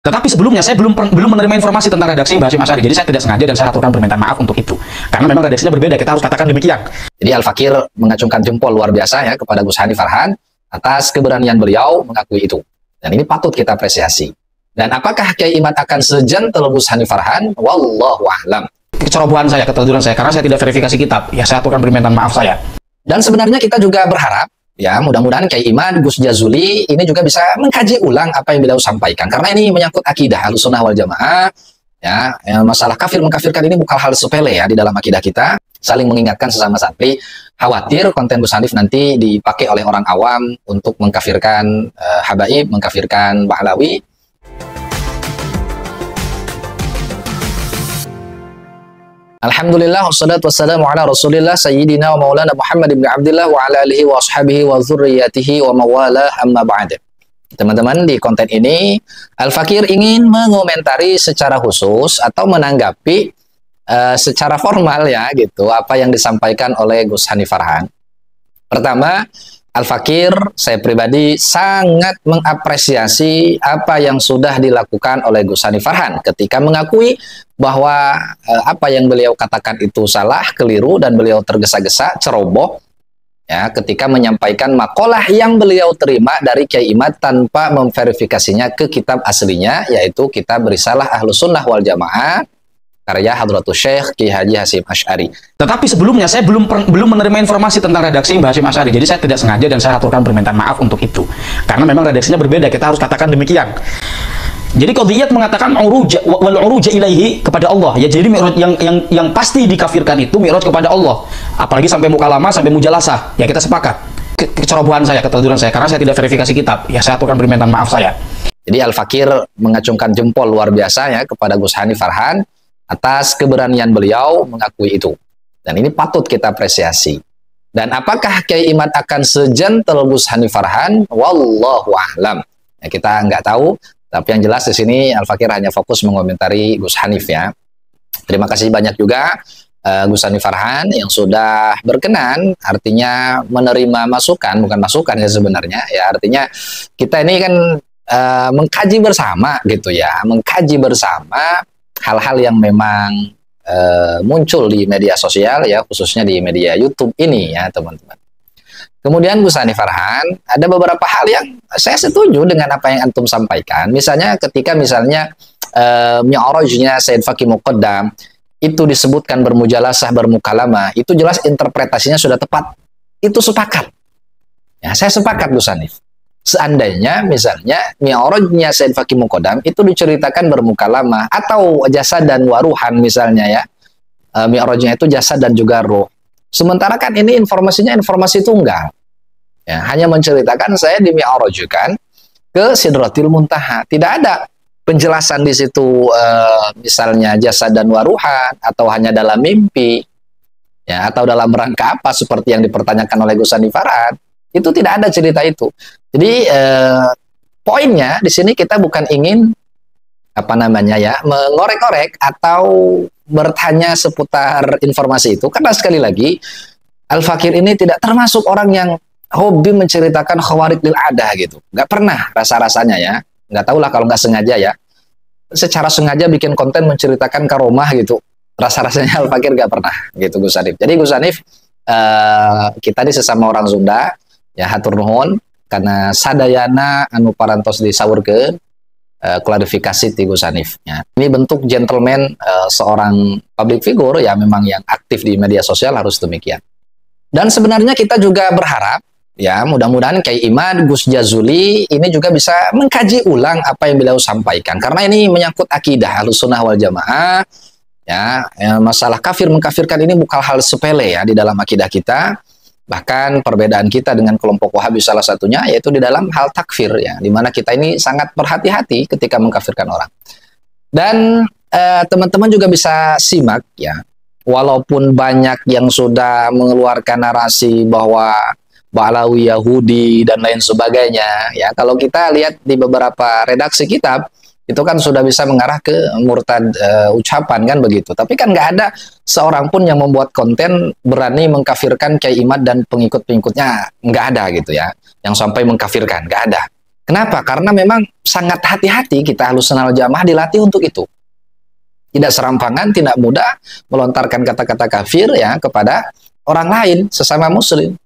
Tetapi sebelumnya saya belum menerima informasi tentang redaksi Mbah Hasyim Asy'ari. Jadi saya tidak sengaja dan saya aturkan permintaan maaf untuk itu. Karena memang redaksinya berbeda, kita harus katakan demikian. Jadi Al-Fakir mengacungkan jempol luar biasa ya kepada Gus Hanif Farhan atas keberanian beliau mengakui itu. Dan ini patut kita apresiasi. Dan apakah Kiai Imad akan segentle Gus Hanif Farhan? Wallahu a'lam. Kecerobohan saya, ketertuduran saya, karena saya tidak verifikasi kitab. Ya saya aturkan permintaan maaf saya. Dan sebenarnya kita juga berharap ya mudah-mudahan Kiai Imad, Gus Jazuli ini juga bisa mengkaji ulang apa yang beliau sampaikan. Karena ini menyangkut akidah Ahlussunnah wal Jamaah. Ya, masalah kafir mengkafirkan ini bukan hal sepele ya di dalam akidah kita. Saling mengingatkan sesama santri. Khawatir konten Gus Hanif nanti dipakai oleh orang awam untuk mengkafirkan habaib, mengkafirkan Bahlawi. Alhamdulillah wassalatu wassalamu ala Rasulillah sayyidina wa maulana Muhammad ibn Abdullah wa ala alihi wa ashabihi wa dzurriyyatihi wa mawalah amma ba'd. Teman-teman, di konten ini Al-Fakir ingin mengomentari secara khusus atau menanggapi secara formal ya gitu apa yang disampaikan oleh Gus Hanif Farhan. Pertama, Al-Fakir saya pribadi sangat mengapresiasi apa yang sudah dilakukan oleh Gus Hanif Farhan ketika mengakui bahwa apa yang beliau katakan itu salah, keliru, dan beliau tergesa-gesa, ceroboh ya ketika menyampaikan makalah yang beliau terima dari Kiai Imad tanpa memverifikasinya ke kitab aslinya, yaitu kitab Risalah Ahlussunnah wal Jamaah karya Hadratus Syekh Kiai Haji Hasyim Asy'ari. Tetapi sebelumnya saya belum menerima informasi tentang redaksi Mbah Hasyim Asy'ari. Jadi saya tidak sengaja dan saya aturkan permintaan maaf untuk itu. Karena memang redaksinya berbeda, kita harus katakan demikian. Jadi qadhiyat mengatakan wal uruja ilaihi kepada Allah. Ya jadi mi'raj yang pasti dikafirkan itu mi'raj kepada Allah. Apalagi sampai mukalamah, sampai mujalasah. Ya kita sepakat. Kecerobohan saya, ketertuduran saya, karena saya tidak verifikasi kitab. Ya saya aturkan permintaan maaf saya. Jadi Al-Fakir mengacungkan jempol luar biasa ya kepada Gus Hanif Farhan atas keberanian beliau mengakui itu. Dan ini patut kita apresiasi. Dan apakah Kiai Imad akan segentle Gus Hanif Farhan? Wallahu a'lam. Ya, kita nggak tahu. Tapi yang jelas di sini Al-Fakir hanya fokus mengomentari Gus Hanif ya. Terima kasih banyak juga Gus Hanif Farhan yang sudah berkenan, artinya menerima masukan, bukan masukan ya sebenarnya. Ya artinya kita ini kan mengkaji bersama gitu ya, mengkaji bersama hal-hal yang memang muncul di media sosial ya, khususnya di media YouTube ini ya teman-teman. Kemudian Gus Hanif Farhan, ada beberapa hal yang saya setuju dengan apa yang antum sampaikan. Misalnya ketika mi'rajnya Sayyid Faqih Muqaddam itu disebutkan bermujalasah, bermukalamah, itu jelas interpretasinya sudah tepat. Itu sepakat. Ya, saya sepakat Gus Hanif. Seandainya misalnya mi'rajnya Sayyid Faqih Muqaddam itu diceritakan bermukalamah atau jasad dan waruhan misalnya ya. Mi'rajnya itu jasad dan juga ruh. Sementara kan ini informasinya informasi tunggal. Ya, hanya menceritakan saya dimi'rajkan ke Sidratil Muntaha. Tidak ada penjelasan di situ misalnya jasad dan waruhan atau hanya dalam mimpi. Ya, atau dalam rangka apa seperti yang dipertanyakan oleh Gus Hanif Farhan. Itu tidak ada cerita itu. Jadi poinnya di sini kita bukan ingin apa namanya ya mengorek-orek atau bertanya seputar informasi itu, karena sekali lagi Al-Fakir ini tidak termasuk orang yang hobi menceritakan khawarik lil adah gitu, nggak pernah rasa-rasanya ya, nggak tahulah kalau nggak sengaja ya, secara sengaja bikin konten menceritakan karomah gitu, rasa-rasanya Al-Fakir nggak pernah gitu Gus Hanif. Jadi Gus Hanif kita di sesama orang Sunda ya hatur nuhun karena sadayana anu parantos disaurkeun klarifikasi ti Gus Hanif ya. Ini bentuk gentleman seorang public figure ya, memang yang aktif di media sosial harus demikian. Dan sebenarnya kita juga berharap ya mudah-mudahan Kiai Imad, Gus Jazuli ini juga bisa mengkaji ulang apa yang beliau sampaikan, karena ini menyangkut akidah Ahlussunnah wal Jamaah ya, masalah kafir mengkafirkan ini bukan hal sepele ya di dalam akidah kita. Bahkan perbedaan kita dengan kelompok Wahabi salah satunya yaitu di dalam hal takfir ya, di mana kita ini sangat berhati-hati ketika mengkafirkan orang. Dan teman-teman juga bisa simak ya, walaupun banyak yang sudah mengeluarkan narasi bahwa Bahlawi Yahudi dan lain sebagainya ya, kalau kita lihat di beberapa redaksi kitab itu kan sudah bisa mengarah ke murtad ucapan kan begitu. Tapi kan nggak ada seorang pun yang membuat konten berani mengkafirkan Kiai Imad dan pengikut-pengikutnya, nggak ada gitu ya, yang sampai mengkafirkan, nggak ada. Kenapa? Karena memang sangat hati-hati kita Ahlussunnah wal Jamaah dilatih untuk itu. Tidak serampangan, tidak mudah melontarkan kata-kata kafir ya kepada orang lain sesama muslim.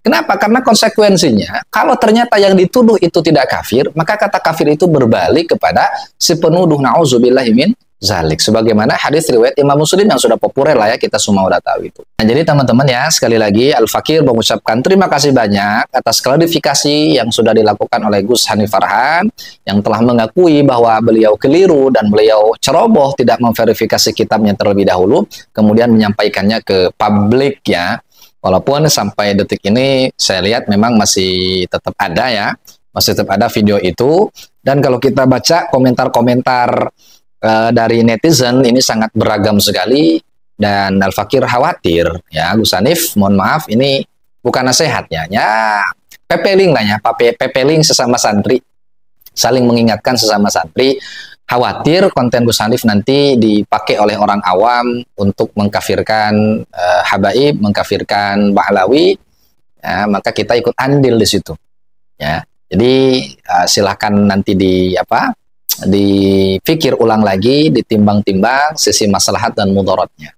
Kenapa? Karena konsekuensinya kalau ternyata yang dituduh itu tidak kafir, maka kata kafir itu berbalik kepada si penuduh, nauzubillahi min zalik. Sebagaimana hadis riwayat Imam Muslim yang sudah populer lah ya, kita semua udah tahu itu. Nah, jadi teman-teman ya, sekali lagi Al-Fakir mengucapkan terima kasih banyak atas klarifikasi yang sudah dilakukan oleh Gus Hanif Farhan yang telah mengakui bahwa beliau keliru dan beliau ceroboh tidak memverifikasi kitabnya terlebih dahulu, kemudian menyampaikannya ke publik ya. Walaupun sampai detik ini saya lihat memang masih tetap ada ya, masih tetap ada video itu. Dan kalau kita baca komentar-komentar dari netizen ini sangat beragam sekali, dan Al-Fakir khawatir ya, Gus Hanif mohon maaf ini bukan nasihatnya ya, pepeling lah ya, pepeling sesama santri, saling mengingatkan sesama santri, khawatir konten Gus Hanif nanti dipakai oleh orang awam untuk mengkafirkan habaib, mengkafirkan Bahlawi ya, maka kita ikut andil di situ ya. Jadi silahkan nanti dipikir ulang lagi, ditimbang-timbang sisi maslahat dan mudaratnya.